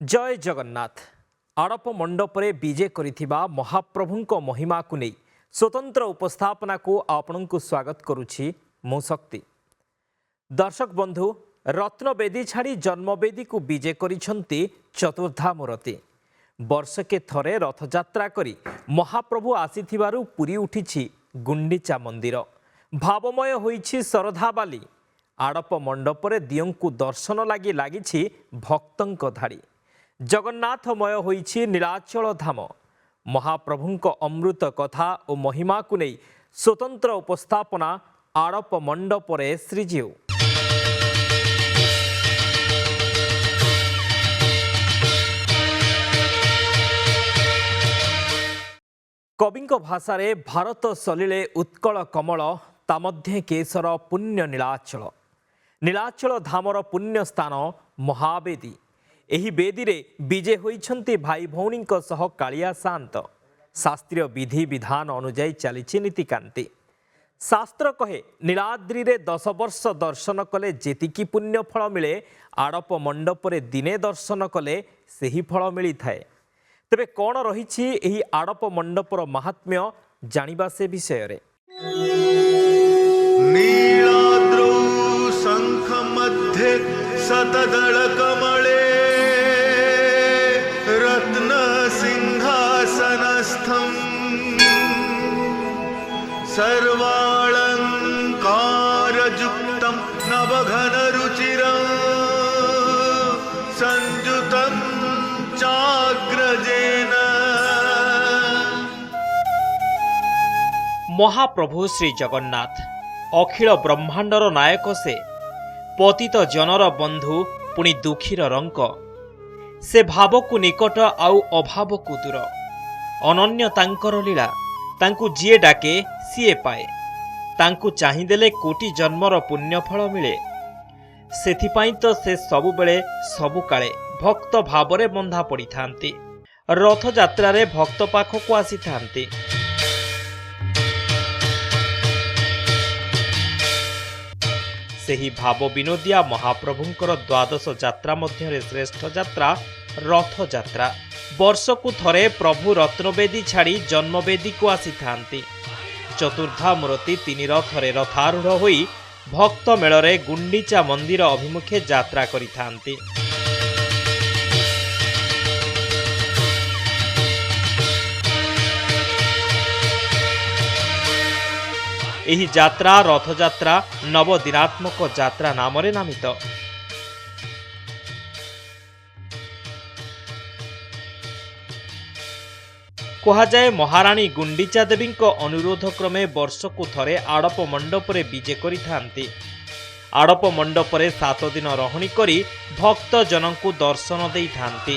जय जगन्नाथ। आड़प मंडपरे विजे करिथिबा महाप्रभुंको महिमा को नहीं स्वतंत्र उपस्थापना को आपण को स्वागत करुछि मु शक्ति। दर्शक बंधु, रत्नवेदी छाड़ी जन्मवेदी को विजे करिछंती चतुर्धामूर्ति। वर्षके थरे रथयात्रा करी महाप्रभु आसीथिबारु पुरी उठिछि गुंडीचा मंदिर। भावमय होइछि सरधाबाली। आड़प मंडपरे दियंकु दर्शन लागी लागिछि भक्तंक धाड़ी। जगन्नाथमय होइछि नीलाचल धाम। महाप्रभुंक अमृत कथा और महिमा को नहीं स्वतंत्र उपस्थापना आड़प मंडपरे श्रीजीउ। कविंक भाषारे भारत सलिले उत्कल कमल ता मध्ये केशर पुण्य नीलाचल। नीलाचल धामर पुण्य स्थान महावेदी। एही बेदी रे विजे होइछंती भाई भौणी सह कालिया शांत। शास्त्रीय विधि विधान अनुजाई चलीछि नीतिकांति। शास्त्र कहे नीलाद्री रे 10 वर्ष दर्शन कले जेतिकी पुण्य फल मिले आड़प मंडपरे दिने दर्शन कले सेही फल मिली थाए। तेबे कौन रहिछि एही आड़प मंडपर महात्म्य जानिबा से विषय रे। नीलाद्रौ शंख मध्ये शतदल कमले रत्न सिंहासनस्थं सर्वालंकारयुक्तं नवघन रुचिरं संयुतं चाग्रजेन। महाप्रभु श्री जगन्नाथ अखिल ब्रह्मांडर नायक से। पतित जनर बंधु पुणी दुखीर रंक से। भाव को निकट आउ अभाव को दूर। अनन्य तांकर लीला। तांकु जिए डाके सीए पाए। तांकु चाहिदेले कोटि जन्मर पुण्यफल मिले। सेथिपाई तो से सबु बेले सबु काले भक्त भावरे बंधा पड़ी थांती। रथ यात्रा रे भक्त पाखको आसी थांती। सेही भाव विनोदिया महाप्रभुंकर द्वादश यात्रा मध्य श्रेष्ठ यात्रा रथ यात्रा। वर्षकु थरे प्रभु रत्नवेदी छाड़ी जन्मवेदी को आसी थांती। चतुर्धामूर्ति 3 रथरे रथारूढ़ होई भक्त मेलरे गुंडीचा मंदिर अभिमुखे यात्रा करि थांती। एही यात्रा रथयात्रा नवदिनात्मक यात्रा नामरे नामित। कहुए महाराणी गुंडीचा देवी अनुरोध क्रमे वर्षकु थरे आड़प मंडपरे विजे करि थांती। आड़प मंडपरे 7 दिन रहणी करी भक्त जनंकु दर्शन देई थांती।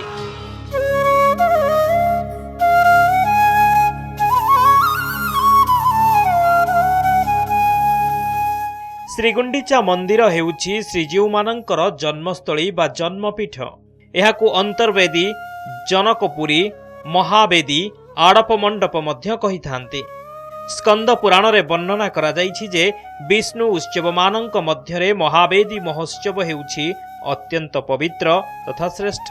श्रीगुंडीचा मंदिर हेउछि श्रीजीउ मानंकर जन्मस्थली बा जन्मपीठ। एहाकु अंतर्वेदी, जनकपुरी, महावेदी, आड़प मंडप मध्य कहि थांती। स्कंद पुराण रे वर्णना करा जाइछि जे विष्णु उत्सव मानंक मध्यरे महावेदी महोत्सव हेउछि अत्यंत पवित्र तथा श्रेष्ठ।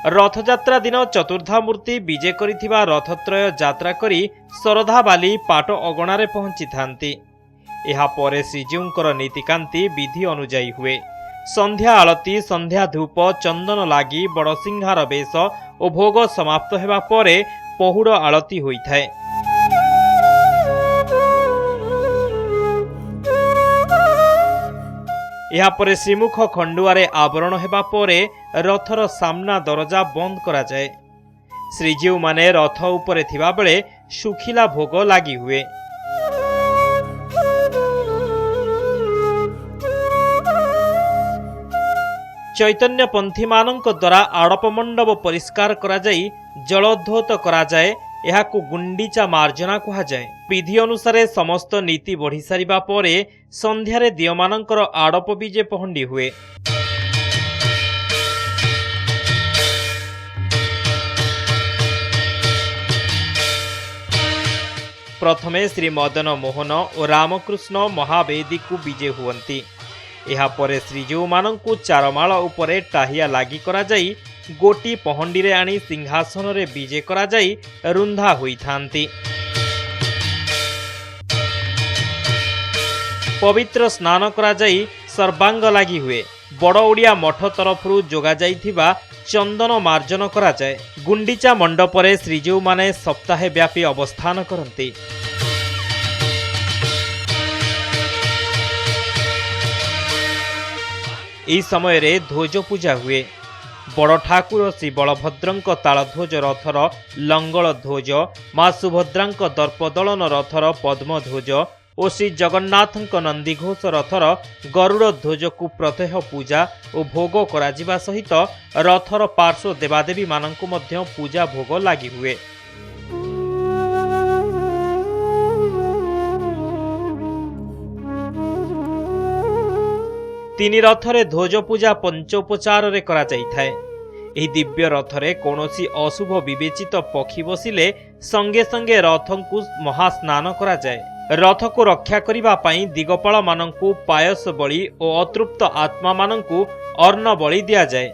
रथयात्रा दिन चतुर्धामूर्ति विजे करिथिबा रथत्रय यात्रा करी सरधाबाली पाट अगणारे पहुंची थांती। एहा परे श्रीजीउंकर नीतिकांति विधि अनुजाई हुए। संध्या आलती, संध्या धूप, चंदन लागी बड़सिंहार बेश और भोग समाप्त हेबा परे पहुड़ आलती होइथाए। यापरे श्रीमुख खंडुआरे आवरण हेबा परे रथर सामना दरजा बंद करा जाए। श्रीजीउ माने रथ उपरे थिबा बेले सुखिला भोग लागी हुए। चैतन्य पंथी मानंक द्वारा आड़प मंडप परिष्कार करा जाई जलोद्धोत करा जाए। एहाकु गुंडीचा मार्जना कहा जाए। विधि अनुसार समस्त नीति बढ़ी सारिबा परे संध्यारे दियमानंकर आड़प विजे पहंडी हुए। प्रथमे श्री मदन मोहन और रामकृष्ण महावेदी को विजे हुवंती। एहापरे श्रीजीऊ मानंकु चारमाळ उपरे टाहिया लागी करा जाई गोटी पहंडी रे आनी सिंहासन रे विजे करा जाई रुंधा होई थांती। पवित्र स्नान करा जाई सर्वांग लागी हुए। बड़ ओडिया मठ तरफरु जोगा जाइथिबा चंदन मार्जन करा जाए। गुंडीचा मंडपरे श्रीजीऊ माने सप्ताहे व्यापी अवस्थान करंती। एही समय रे ध्वज पूजा हुए। बड़ ठाकुर श्री बलभद्रंक तालध्वज रथर लंगल ध्वज, मां सुभद्रांक दर्पदलन रथर पद्मध्वज और श्री जगन्नाथंक नंदीघोष रथर गरुड़ ध्वज को प्रत्यह पूजा और भोग करा सहित रथर पार्श्व देवादेवी मानंकु मध्य पूजा भोग लगी हुए। तीन रथरे ध्वज पूजा पंचोपचार रे करा जाइथाय। एही दिव्य रथरे कौनसी अशुभ विवेचित पक्षी बसिले संगे संगे रथंकु महास्नान करा जाए। रथ को रक्षा करिबा पई दिगपाल मानंकु पायस बलि और अतृप्त आत्मा मानंकु अन्न बलि दिया जाए।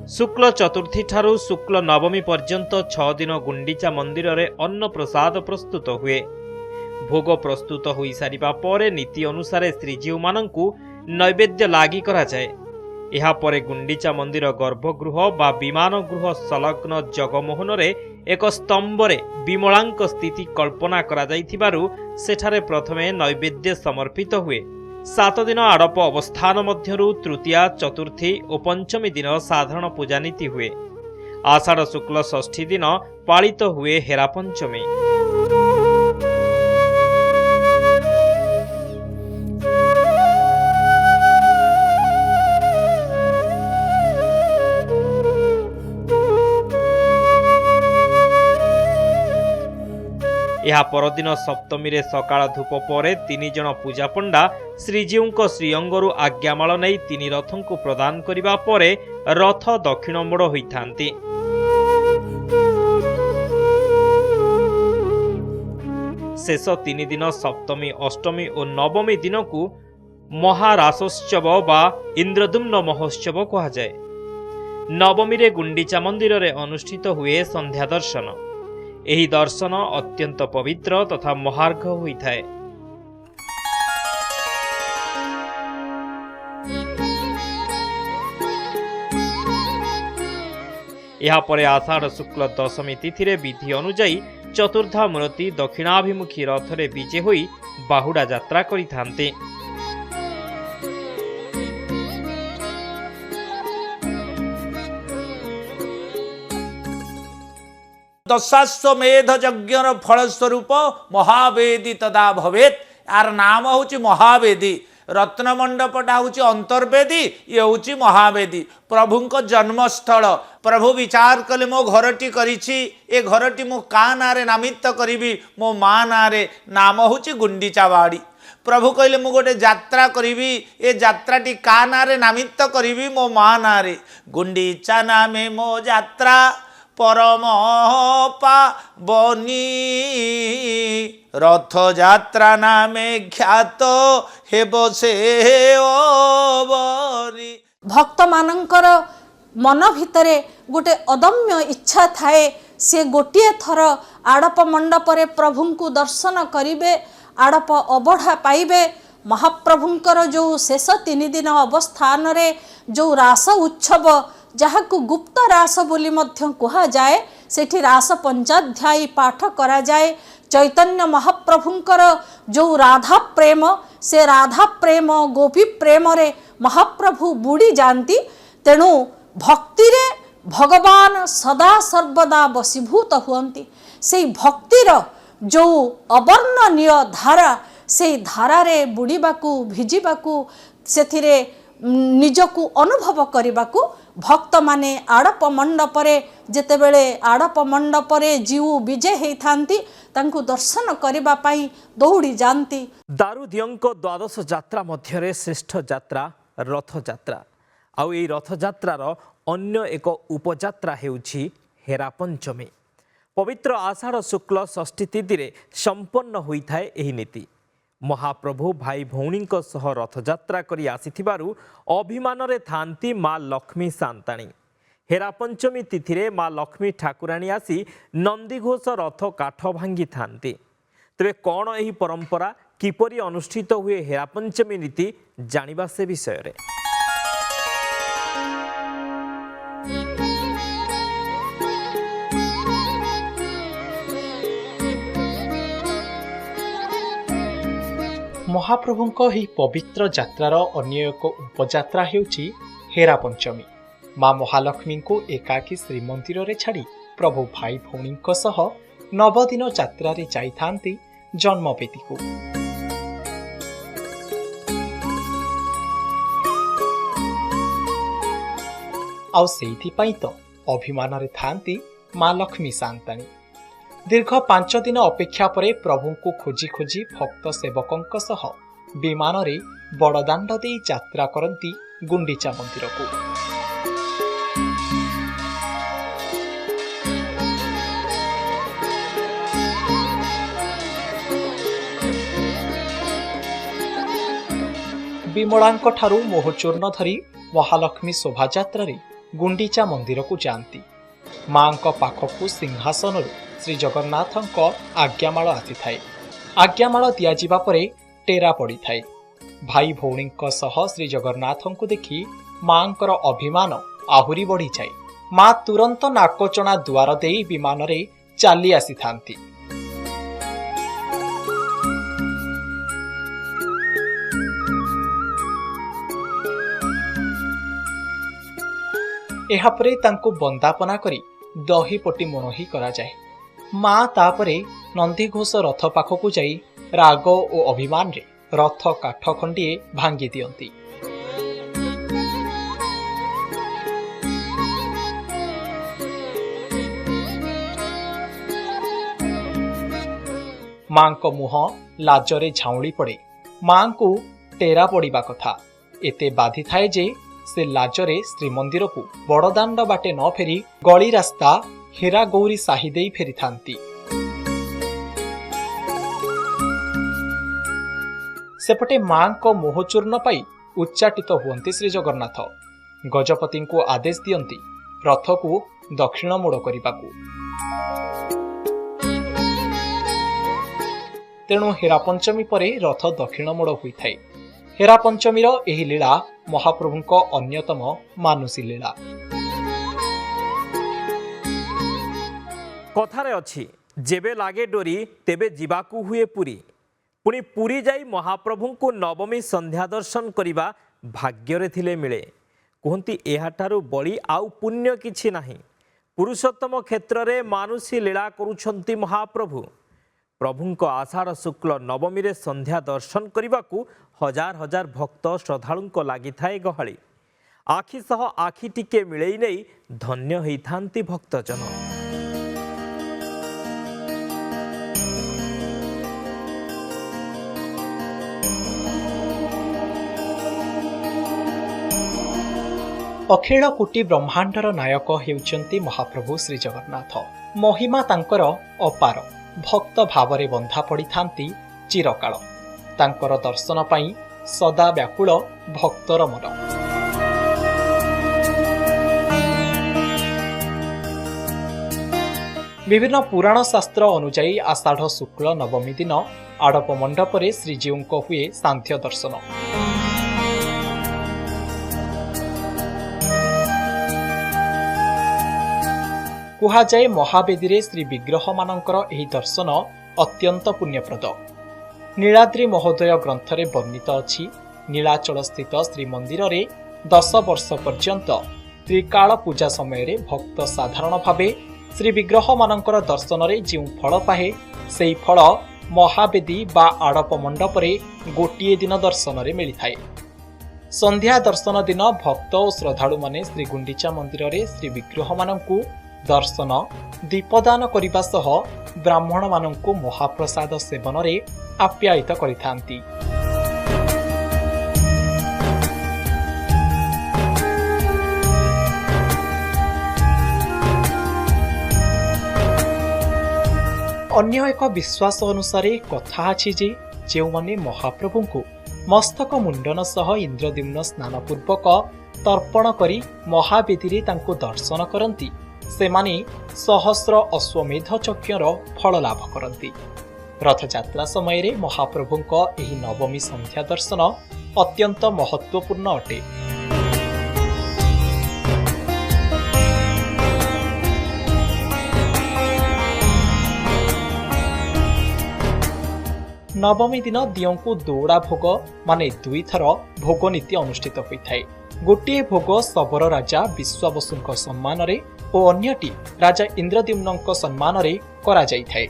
शुक्ल चतुर्थी ठारू शुक्ल नवमी पर्यंत 6 दिन गुंडीचा मंदिर रे अन्न प्रसाद प्रस्तुत हुए। भोग प्रस्तुत होई सारिबा परे नीति अनुसार श्रीजीऊ मानंकु नैवेद्य लागी करा जाए। एहा परे गुंडीचा मंदिर गर्भगृह बा विमान गृह संलग्न जगमोहन रे एक स्तंभ रे विमलांक स्थिति कल्पना करा जाइथिबारु सेठारे प्रथमे नैवेद्य समर्पित हुए। 7 दिन आड़प अवस्थान मध्यरु तृतीया, चतुर्थी और पंचमी दिन साधारण पूजा नीति हुए। आषाढ़ शुक्ल षष्ठी दिन पालित हुए हेरा पंचमी। यह परदिन सप्तमी रे सकाळ धूप परे 3 जन पूजा पंडा श्रीजीऊंक श्रीअंगरु आज्ञामाल नहीं 3 रथंकु प्रदान करिबा परे रथ दक्षिण मोड़ होइथांती। शेष 3 दिन सप्तमी, अष्टमी और नवमी दिन को महारासोत्सव बा इंद्रदुम्न महोत्सव कहा जाए। नवमी रे गुंडीचा मंदिर रे अनुष्ठित हुए संध्या दर्शन। एही दर्शन अत्यंत पवित्र तथा महार्घ होइथाए। यहाँ परे आषाढ़ शुक्ल दशमी तिथि रे विधि अनुजाई चतुर्धा मूर्ति दक्षिणाभिमुखी रथरे विजे होई बाहुडा यात्रा करिथांते। दशाश्वमेध यज्ञर फलस्वरूप महावेदी तदा भवेत। यार नाम हूँ महावेदी। रत्नमंडपटा हूँ अंतर्वेदी, ये हूँ महावेदी। प्रभुंक जन्मस्थल। प्रभु विचार कले मो घरटी करिछि, ए घरटी मो का नारे नामित करी, मो माँ नारे नाम हूँ गुंडीचावाड़ी। प्रभु कहले मु गोटे यात्रा करी, ए यात्राटी का नारे नामित करी, मो माँ नारे। गुंडीचा नामे मो यात्रा परम पावनी, रथ यात्रा नामे ख्यात हेब से अवनी। भक्त मानंकर मन भितरे गोटे अदम्य इच्छा थाए, से गोटे थर आड़प मंडपरे प्रभुंकु दर्शन करिबे, आड़प अबढ़ा पाइबे। महाप्रभुंकर जो शेष 3 दिन अवस्थान रे जो रास उत्सव, जहाकु गुप्त रास बोली मध्य कहा जाए, सेठी रास पंचाध्यायी पाठ करा जाए। चैतन्य महाप्रभुंकर जो राधा प्रेम, से राधा प्रेम गोपी प्रेम रे महाप्रभु बुड़ी जानती। तेणु भक्ति रे भगवान सदा सर्वदा बसीभूत हुअंती। से भक्तिर जो अवर्णनीय धारा, से धारा रे बुड़ीबाकू भिजिबाकू, सेथिरे निजकू अनुभव करिबाकू भक्त माने आड़प मंडपरे जेतेबेले आड़प मंडपरे जीव विजय हेइथांती, तांकु दर्शन करिबा पाई दौड़ी जानती। दारुदियंक द्वादश यात्रा मध्यरे श्रेष्ठ यात्रा रथ यात्रा। आउ एई रथ यात्रार अन्य एक उपयात्रा हेउछि हेरा पंचमी। पवित्र आषाढ़ शुक्ल षष्ठी तिथि संपन्न होता है यह नीति। महाप्रभु भाई भौणी सह रथयात्रा करी आसिथिबारु अभिमान रे थांती माँ लक्ष्मी सांताणी। हेरा पंचमी तिथि रे माँ लक्ष्मी ठाकुराणी आसी नंदीघोष रथ काठ भांगी थांती। तेरे कौन यही परंपरा किपरि अनुष्ठित हुए हेरा पंचमी नीति जानिबा से विषय रे। महाप्रभुଙ୍କ ଏହି ପବିତ୍ର ଯାତ୍ରାର ଅନ୍ୟ ଏକ ଉପଯାତ୍ରା ହେଉଛି ହେରା ପଞ୍ଚମୀ। ମା ମହାଲକ୍ଷ୍ମୀଙ୍କୁ ଏକାକୀ ଶ୍ରୀମନ୍ଦିରରେ ଛାଡ଼ି ପ୍ରଭୁ ଭାଇ ଭଉଣୀଙ୍କ ସହ 9 ଦିନ ଯାତ୍ରାରେ ଯାଇଥାନ୍ତି ଜନ୍ମବେଦୀକୁ। ଆଉ ସେଇଥିପାଇଁ ତ ଅଭିମାନରେ ଥାନ୍ତି ମା ଲକ୍ଷ୍ମୀ ସାନ୍ତାଣୀ। ଦୀର୍ଘ 5 ଦିନ ଅପେକ୍ଷା ପରେ ପ୍ରଭୁଙ୍କୁ ଖୋଜି ଖୋଜି ଭକ୍ତ ସେବକଙ୍କ ସହ ବିମାନରେ ବଡ଼ଦାଣ୍ଡ ଦେଇ ଯାତ୍ରା କରନ୍ତି ଗୁଣ୍ଡିଚା ମନ୍ଦିରକୁ। ବିମଳାଙ୍କ ଠାରୁ ମୋହଚୂର୍ଣ୍ଣ ଧରି ମହାଲକ୍ଷ୍ମୀ ଶୋଭାଯାତ୍ରାରେ ଗୁଣ୍ଡିଚା ମନ୍ଦିରକୁ ଯାଆନ୍ତି। ମାଙ୍କ ପାଖକୁ ସିଂହାସନରୁ ଶ୍ରୀ ଜଗନ୍ନାଥଙ୍କ ଆଜ୍ଞାମାଳ ଆସିଥାଏ। ଆଜ୍ଞାମାଳ ଦିଆଯିବା ପରେ ଟେରା ପଡ଼ିଥାଏ। ଭାଇ ଭଉଣୀଙ୍କ ସହ ଶ୍ରୀ ଜଗନ୍ନାଥଙ୍କୁ ଦେଖି ମାଙ୍କର ଅଭିମାନ ଆହୁରି ବଢ଼ିଯାଏ। ମା ତୁରନ୍ତ ନାକଚଣା ଦୁଆର ଦେଇ ବିମାନରେ ଚାଲି ଆସିଥାନ୍ତି। ଏହାପରେ ତାଙ୍କୁ ବନ୍ଦାପନା କରି ଦହିପଟି ମଣୋହି କରାଯାଏ। ମା ତାପରେ ନନ୍ଦିଘୋଷ ରଥ ପାଖକୁ ଯାଇ ରାଗ ଓ ଅଭିମାନରେ ରଥ କାଠ ଖଣ୍ଡିଏ ଭାଙ୍ଗି ଦିଅନ୍ତି। ମାଙ୍କ ମୁହଁ ଲାଜରେ ଝାଉଁଳି ପଡ଼େ। ମାଙ୍କୁ ଟେରା ପଡ଼ିବା କଥା ଏତେ ବାଧିଥାଏ ଯେ ସେ ଲାଜରେ ଶ୍ରୀମନ୍ଦିରକୁ ବଡ଼ଦାଣ୍ଡ ବାଟେ ନ ଫେରି ଗଳି ରାସ୍ତା ହେରା ଗୌରୀ ସାହି ଦେଇ ଫେରିଥାନ୍ତି। ସେପଟେ ମାଙ୍କ ମୋହଚୂର୍ଣ୍ଣ ପାଇ ଉଚ୍ଚାଟିତ ହୁଅନ୍ତି ଶ୍ରୀ ଜଗନ୍ନାଥ। ଗଜପତିଙ୍କୁ ଆଦେଶ ଦିଅନ୍ତି ରଥକୁ ଦକ୍ଷିଣ ମୋଡ଼ କରିବାକୁ। ତେଣୁ ହେରା ପଞ୍ଚମୀ ପରେ ରଥ ଦକ୍ଷିଣ ମୋଡ଼ ହୋଇଥାଏ। ହେରା ପଞ୍ଚମୀର ଏହି ଲୀଳା ମହାପ୍ରଭୁଙ୍କ ଅନ୍ୟତମ ମାନୁଷୀ ଲୀଳା। कथारे अच्छी जेबे लागे डोरी तेबे जीवाकू हुए पुरी। पुणी पुरी जाई महाप्रभु को नवमी संध्या दर्शन करिबा भाग्ୟରେ ଥିଲେ मिले। कहती एहाठारु बड़ी आउ पुण्य किछि नाही। पुरुषोत्तम क्षेत्र रे मानुषी लीला करुछंती महाप्रभु। प्रभुंक आषाढ़ शुक्ल नवमी रे संध्या दर्शन करिबाकू हजार हजार भक्त श्रद्धालुंक लागि थाए गहली। आखि सह आखि टिके मिलेई नै धन्य होइथांती भक्तजन। अखिल कोटि ब्रह्मांडर नायक हेउचंती महाप्रभु श्री जगन्नाथ। महिमा तांकर अपार। भक्त भावरे बंधा पड़ी थांती चिरकाल। तांकर दर्शन पाई सदा व्याकुल भक्तर मन। विभिन्न पुराण शास्त्र अनुजाई आषाढ़ शुक्ल नवमी दिन आड़प मंडपरे श्रीजीउंक हुए सांध्य दर्शन। कुहाजाए महावेदी श्री विग्रह मानकर एही दर्शन अत्यंत पुण्यप्रद। नीलाद्रि महोदय ग्रंथरे वर्णित अछि नीलाचल स्थित श्रीमंदिर रे 10 वर्ष पर्यंत त्रिकाल पूजा समय रे भक्त साधारण भावे श्री विग्रह मानकर दर्शन रे जिउ फल पाहे सेई फल महावेदी बा आड़प मंडपरे गोटिए दिन दर्शन रे मिली थाए। संध्या दर्शन दिन भक्त और श्रद्धालु माने श्री गुंडीचा मंदिर रे श्री विग्रह मानकु दर्शन दीपदान करिबा सह ब्राह्मण मानकु महाप्रसाद सेवन रे आप्यायित करिथांती। अन्य एक विश्वास अनुसार कथा अछि जे जेउमाने महाप्रभुଙ୍କୁ मस्तक मुंडन सह इंद्रद्युम्न स्नान पूर्वक तर्पण करी महावेदी तांको दर्शन करती सेमाने सहस्र अश्वमेध यज्ञर फल लाभ करती। रथयात्रा समय महाप्रभुଙ୍କ ଏହି नवमी संध्या दर्शन अत्यंत महत्वपूर्ण अटे। नवमी दिन दियों दौड़ा भोग माने दुई थर भोग नीति अनुष्ठित होता है। गोटे भोग शबर राजा विश्वावसुଙ୍କ सम्मान रे और अन्यटी राजा इंद्रद्युम्न सम्मान रे करा जाई थाए।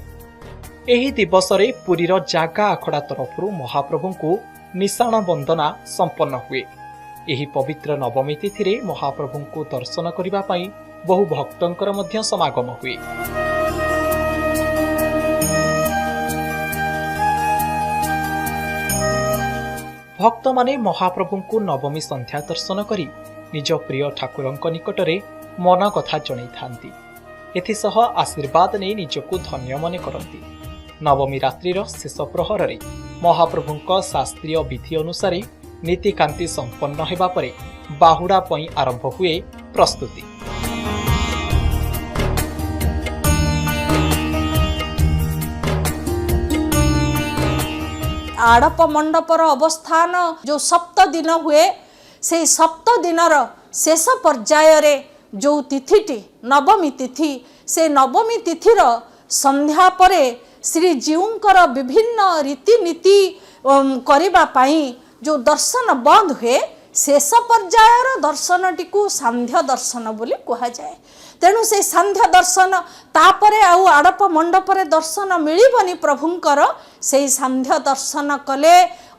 एही दिवस रे पुरीर जागा आखड़ा तरफरु महाप्रभुଙ୍କୁ निशाण वंदना संपन्न हुए। एही पवित्र नवमी तिथि रे महाप्रभुଙ୍କୁ दर्शन करिबा पई बहु भक्तंकर मध्य समागम हुए। भक्त माने महाप्रभुଙ୍କୁ नवमी संध्या दर्शन करी निज प्रिय ठाकुरଙ୍କ निकटरे मन कथा जणै थांती। एथिसह आशीर्वाद नै निजको धन्य मने करती। नवमी रात्रिर शेष प्रहर रे महाप्रभुଙ୍କ शास्त्रीय विधि अनुसार नीतिकांति संपन्न हेबा परे बाहुडा पई आरंभ हुए प्रस्तुति। आड़प मंडपर अवस्थान जो सप्त दिन हुए से सप्त दिनर शेष पर्याय रे जो तिथिटी नवमी तिथि से नवमी तिथिर संध्या परे श्रीजीउंकर विभिन्न रीतिनीति करिबा पाई जो दर्शन बंद हुए शेष पर्यायर दर्शन टीकू सांध्य दर्शन बोली कहा जाए। तेणु से सांध्य दर्शन तापरे आउ आड़प मंडपरे दर्शन मिलिबनी प्रभुंकर से सांध्य दर्शन कले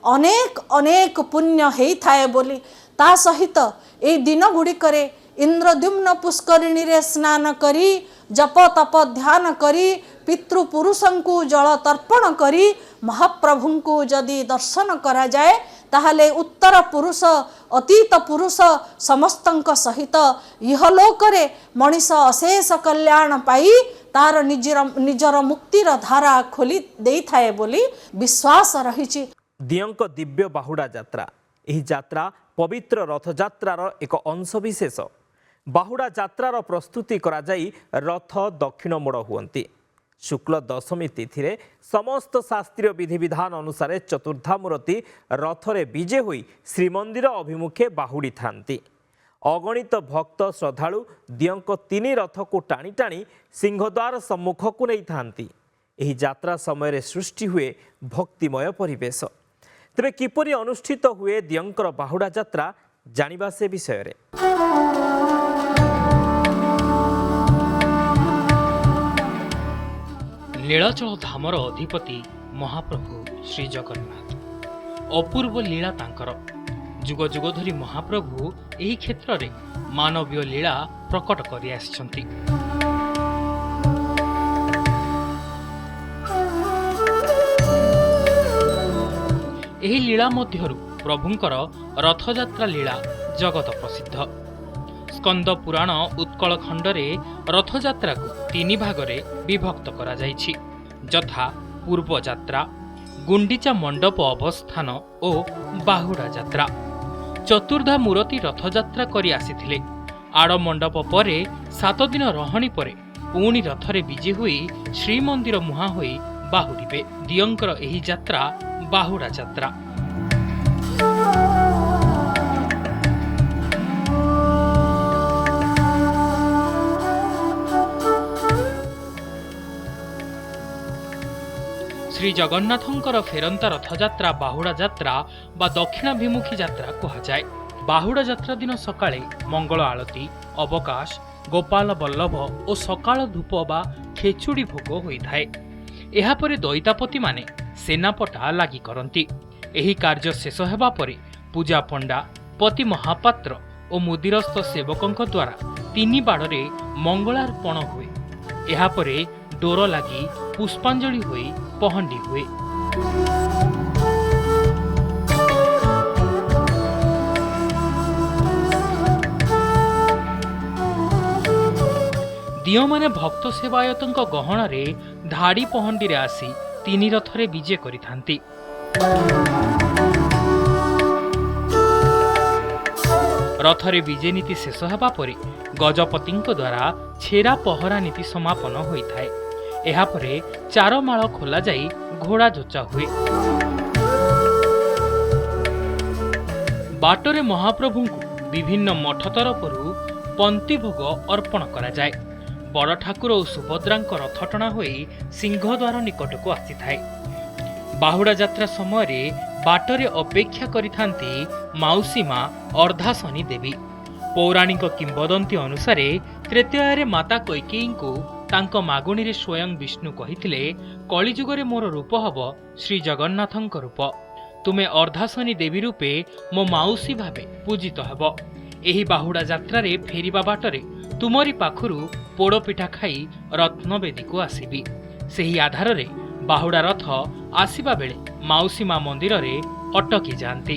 अनेक अनेक पुण्य हेई थाए बोली ता सहित ए दिन गुड़िकरे इंद्रद्युम्न पुष्करिणी रे स्नान करी जप तप ध्यान करी पितृपुरुषंकु जल तर्पण करी महाप्रभुंकु जदि दर्शन करा जाए ताहले उत्तर पुरुष अतीत पुरुष समस्तंक सहित इहलोकरे मनीष अशेष कल्याण पाई तार निजर मुक्तिर धारा खोली देई थाए बोली विश्वास रहिछि। दियंक दिव्य बाहुडा यात्रा एही यात्रा पवित्र रथयात्रार एक अंशविशेष। बाहुडा यात्रार प्रस्तुति करा जाई रथ दक्षिण मोड़ हुअंती। शुक्ल दशमी तिथि रे समस्त शास्त्रीय विधि विधान अनुसार चतुर्धामूर्ति रथरे विजे होई श्रीमंदिर अभिमुखे बाहुड़ी थांती। अगणित भक्त श्रद्धालु दियंक तीन रथ को टाणी टाणी सिंहद्वार सम्मुख को नहीं थांती। एही यात्रा समय सृष्टि हुए भक्तिमय परिवेश। तेबे किपरि अनुष्ठित हुए दियंकर बाहुडा यात्रा जानिबा से विषय रे। नीलाचल धामर अधिपति महाप्रभु श्री जगन्नाथ अपूर्व लीला तांकर जुग जुग धरी महाप्रभु एही क्षेत्र रे मानवीय लीला प्रकट करि आछंती। एही लीला मध्यरु प्रभुंकर रथयात्रा लीला जगत प्रसिद्ध। स्कंद पुराण उत्कल खंडरे रथयात्रा को तीन भागरे विभक्त करा जाइछि यथा पूर्व यात्रा, गुंडीचा मंडप अवस्थान और बाहुडा यात्रा। चतुर्धा मूर्ति रथयात्रा करि आसिथिले। आड़ मंडप परे 7 दिन रहणी परे पुणी रथरे विजे हुई श्रीमंदिर मुहां होई बाहुडिबे। दियंकर एही यात्रा बाहुडा यात्रा। श्री जगन्नाथंकर फेरंता रथयात्रा बाहुडा यात्रा बा दक्षिणाभिमुखी यात्रा कहुए। बाहुडा यात्रा दिन सकाळे मंगल आळती, अवकाश, गोपाल बल्लभ और सकाळ धूप बा खेचुड़ी भोग होइथाए। एहा परे दैतापति माने सेनापटा लागि करंती। एही कार्य शेष हेबा परे पूजा पंडा, पति महापात्र और मुदिरस्थ सेवकंक द्वारा 3 बाड़े मंगलार्पण हुए। एहा परे डोर लागि पुष्पांजलि होई पहंडी हुए। ଦିଅଁମାନେ ଭକ୍ତ ସେବାୟତଙ୍କ ଗହଣରେ ଧାଡ଼ି ପହଣ୍ଡିରେ ଆସି ତିନି ରଥରେ ବିଜେ କରିଥାନ୍ତି। ରଥରେ ବିଜେ ନୀତି ଶେଷ ହେବା ପରେ ଗଜପତିଙ୍କ ଦ୍ୱାରା ଛେରା ପହରା ନୀତି ସମାପନ ହୋଇଥାଏ। ଏହାପରେ ଚାରମାଳ ଖୋଲାଯାଇ ଘୋଡ଼ା ଯୋଚା ହୁଏ। ବାଟରେ ମହାପ୍ରଭୁଙ୍କୁ ବିଭିନ୍ନ ମଠ ତରଫରୁ ପନ୍ତି ଭୋଗ ଅର୍ପଣ କରାଯାଏ। ବଡ଼ ଠାକୁର ଓ ସୁଭଦ୍ରାଙ୍କ ରଥଟଣା ହୋଇ ସିଂହଦ୍ୱାର ନିକଟକୁ ଆସିଥାଏ। ବାହୁଡ଼ା ଯାତ୍ରା ସମୟରେ ବାଟରେ ଅପେକ୍ଷା କରିଥାନ୍ତି ମାଉସୀ ମା ଅର୍ଦ୍ଧାଶନୀ ଦେବୀ। ପୌରାଣିକ କିମ୍ବଦନ୍ତୀ ଅନୁସାରେ ତ୍ରେତୟାରେ ମାତା କୈକେୟୀଙ୍କୁ ତାଙ୍କ ମାଗୁଣୀରେ ସ୍ୱୟଂ ବିଷ୍ଣୁ କହିଥିଲେ, କଳିଯୁଗରେ ମୋର ରୂପ ହେବ ଶ୍ରୀ ଜଗନ୍ନାଥଙ୍କ ରୂପ। ତୁମେ ଅର୍ଦ୍ଧାଶନୀ ଦେବୀ ରୂପେ ମୋ ମାଉସୀ ଭାବେ ପୂଜିତ ହେବ। ଏହି ବାହୁଡ଼ା ଯାତ୍ରାରେ ଫେରିବା ବାଟରେ ତୁମରି ପାଖରୁ ପୋଡ଼ପିଠା ଖାଇ ରତ୍ନବେଦୀକୁ ଆସିବି। ସେହି ଆଧାରରେ ବାହୁଡ଼ା ରଥ ଆସିବା ବେଳେ ମାଉସୀ ମା ମନ୍ଦିରରେ ଅଟକି ଯାଆନ୍ତି।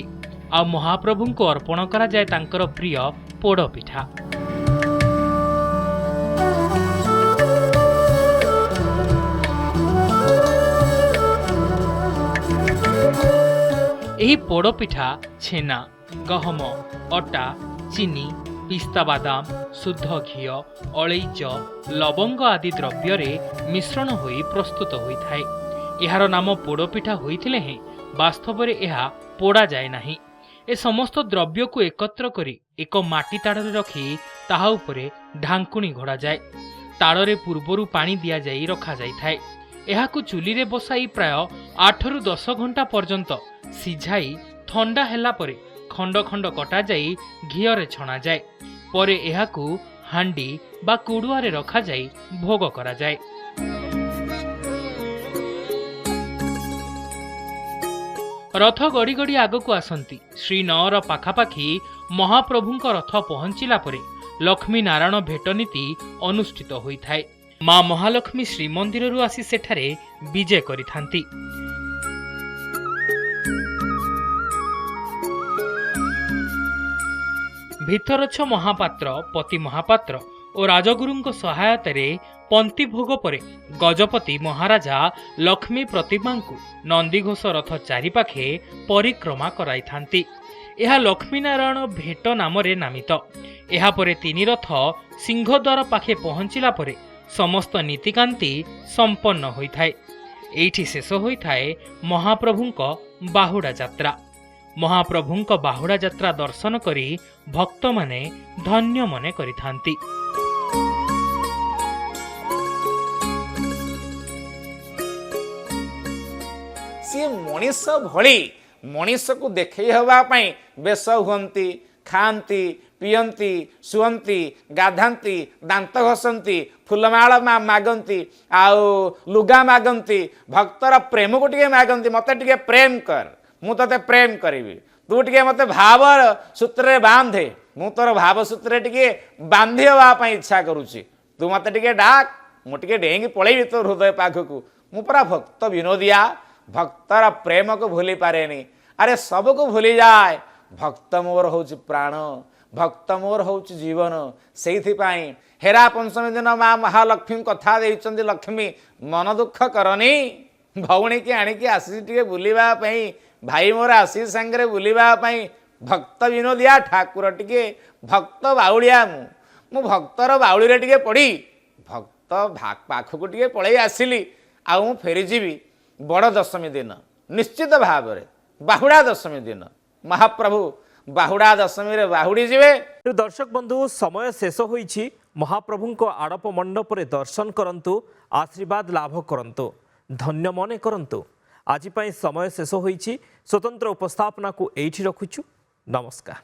ଆଉ ମହାପ୍ରଭୁଙ୍କୁ ଅର୍ପଣ କରାଯାଏ ତାଙ୍କର ପ୍ରିୟ ପୋଡ଼ପିଠା। ଏହି ପୋଡ଼ପିଠା ଛେନା, ଗହମ, ଅଟା, ଚିନି, ପିସ୍ତା ବାଦାମ, ଶୁଦ୍ଧ ଘିଅ, ଅଳେଇଚ, ଲବଙ୍ଗ ଆଦି ଦ୍ରବ୍ୟରେ ମିଶ୍ରଣ ହୋଇ ପ୍ରସ୍ତୁତ ହୋଇଥାଏ। ଏହାର ନାମ ପୋଡ଼ପିଠା ହୋଇଥିଲେ ହେଁ ବାସ୍ତବରେ ଏହା ପୋଡ଼ାଯାଏ ନାହିଁ। ଏ ସମସ୍ତ ଦ୍ରବ୍ୟକୁ ଏକତ୍ର କରି ଏକ ମାଟି ତାଡ଼ରେ ରଖି ତାହା ଉପରେ ଢାଙ୍କୁଣୀ ଘୋଡ଼ାଯାଏ। ତାଡ଼ରେ ପୂର୍ବରୁ ପାଣି ଦିଆଯାଇ ରଖାଯାଇଥାଏ। ଏହାକୁ ଚୁଲିରେ ବସାଇ ପ୍ରାୟ 8ରୁ 10 ଘଣ୍ଟା ପର୍ଯ୍ୟନ୍ତ ସିଝାଇ ଥଣ୍ଡା ହେଲା ପରେ ଖଣ୍ଡ ଖଣ୍ଡ କଟାଯାଇ ଘିଅରେ ଛଣାଯାଏ। ପରେ ଏହାକୁ ହାଣ୍ଡି ବା କୁଡ଼ୁଆରେ ରଖାଯାଇ ଭୋଗ କରାଯାଏ। ରଥ ଗଡ଼ି ଗଡ଼ି ଆଗକୁ ଆସନ୍ତି। ଶ୍ରୀନଅର ପାଖାପାଖି ମହାପ୍ରଭୁଙ୍କ ରଥ ପହଞ୍ଚିଲା ପରେ ଲକ୍ଷ୍ମୀ ନାରାୟଣ ଭେଟ ନୀତି ଅନୁଷ୍ଠିତ ହୋଇଥାଏ। ମା ମହାଲକ୍ଷ୍ମୀ ଶ୍ରୀମନ୍ଦିରରୁ ଆସି ସେଠାରେ ବିଜେ କରିଥାନ୍ତି। ଭିତରଛ ମହାପାତ୍ର, ପତି ମହାପାତ୍ର ଓ ରାଜଗୁରୁଙ୍କ ସହାୟତାରେ ପନ୍ତି ଭୋଗ ପରେ ଗଜପତି ମହାରାଜା ଲକ୍ଷ୍ମୀ ପ୍ରତିମାଙ୍କୁ ନନ୍ଦିଘୋଷ ରଥ ଚାରିପାଖେ ପରିକ୍ରମା କରାଇଥାନ୍ତି। ଏହା ଲକ୍ଷ୍ମୀନାରାୟଣ ଭେଟ ନାମରେ ନାମିତ। ଏହାପରେ ତିନି ରଥ ସିଂହଦ୍ୱାର ପାଖେ ପହଞ୍ଚିଲା ପରେ ସମସ୍ତ ନୀତିକାନ୍ତି ସମ୍ପନ୍ନ ହୋଇଥାଏ। ଏଇଠି ଶେଷ ହୋଇଥାଏ ମହାପ୍ରଭୁଙ୍କ ବାହୁଡ଼ା ଯାତ୍ରା। ମହାପ୍ରଭୁଙ୍କ ବାହୁଡ଼ା ଯାତ୍ରା ଦର୍ଶନ କରି ଭକ୍ତମାନେ ଧନ୍ୟ ମନେ କରିଥାନ୍ତି। ସିଏ ମଣିଷ ଭଳି ମଣିଷକୁ ଦେଖେଇ ହେବା ପାଇଁ ବେଶ ହୁଅନ୍ତି, ଖାଆନ୍ତି, ପିଅନ୍ତି, ଶୁଅନ୍ତି, ଗାଧାନ୍ତି, ଦାନ୍ତ ଘଷନ୍ତି, ଫୁଲମାଳ ମାଗନ୍ତି, ଆଉ ଲୁଗା ମାଗନ୍ତି, ଭକ୍ତର ପ୍ରେମକୁ ଟିକେ ମାଗନ୍ତି। ମୋତେ ଟିକେ ପ୍ରେମ କର, ମୁଁ ତତେ ପ୍ରେମ କରିବି, ତୁ ଟିକେ ମୋତେ ଭାବ ସୂତ୍ରରେ ବାନ୍ଧେ, ମୁଁ ତୋର ଭାବ ସୂତ୍ରରେ ଟିକେ ବାନ୍ଧି ହେବା ପାଇଁ ଇଚ୍ଛା କରୁଛି, ତୁ ମୋତେ ଟିକେ ଡାକ, ମୁଁ ଟିକେ ଡେଇଁକି ପଳେଇବି ତୋ ହୃଦୟ ପାଖକୁ। ମୁଁ ପୁରା ଭକ୍ତ ବିନୋଦିଆ, ଭକ୍ତର ପ୍ରେମକୁ ଭୁଲି ପାରେନି। ଆରେ ସବୁକୁ ଭୁଲିଯାଏ, ଭକ୍ତ ମୋର ହେଉଛି ପ୍ରାଣ, ଭକ୍ତ ମୋର ହେଉଛି ଜୀବନ। ସେଇଥିପାଇଁ ହେରା ପଞ୍ଚମୀ ଦିନ ମା ମହାଲକ୍ଷ୍ମୀ କଥା ଦେଇଛନ୍ତି, ଲକ୍ଷ୍ମୀ ମନ ଦୁଃଖ କରନି, ଭଉଣୀକି ଆଣିକି ଆସିଛି ଟିକେ ବୁଲିବା ପାଇଁ, ଭାଇ ମୋର ଆସିଛି ସାଙ୍ଗରେ ବୁଲିବା ପାଇଁ। ଭକ୍ତ ବିନୋଦିଆ ଠାକୁର ଟିକେ ଭକ୍ତ ବାଉଳିଆ, ମୁଁ ଭକ୍ତର ବାଉଳିରେ ଟିକେ ପଡ଼ି ଭକ୍ତ ପାଖକୁ ଟିକେ ପଳେଇ ଆସିଲି। ଆଉ ମୁଁ ଫେରିଯିବି ବଡ଼ ଦଶମୀ ଦିନ, ନିଶ୍ଚିତ ଭାବରେ ବାହୁଡ଼ା ଦଶମୀ ଦିନ ମହାପ୍ରଭୁ ବାହୁଡ଼ା ଦଶମୀରେ ବାହୁଡ଼ି ଯିବେ। ଦର୍ଶକ ବନ୍ଧୁ, ସମୟ ଶେଷ ହୋଇଛି। ମହାପ୍ରଭୁଙ୍କ ଆଡ଼ପ ମଣ୍ଡପରେ ଦର୍ଶନ କରନ୍ତୁ, ଆଶୀର୍ବାଦ ଲାଭ କରନ୍ତୁ, ଧନ୍ୟ ମନେ କରନ୍ତୁ। ଆଜି ପାଇଁ ସମୟ ଶେଷ ହୋଇଛି। ସ୍ୱତନ୍ତ୍ର ଉପସ୍ଥାପନାକୁ ଏଇଠି ରଖୁଛୁ। ନମସ୍କାର।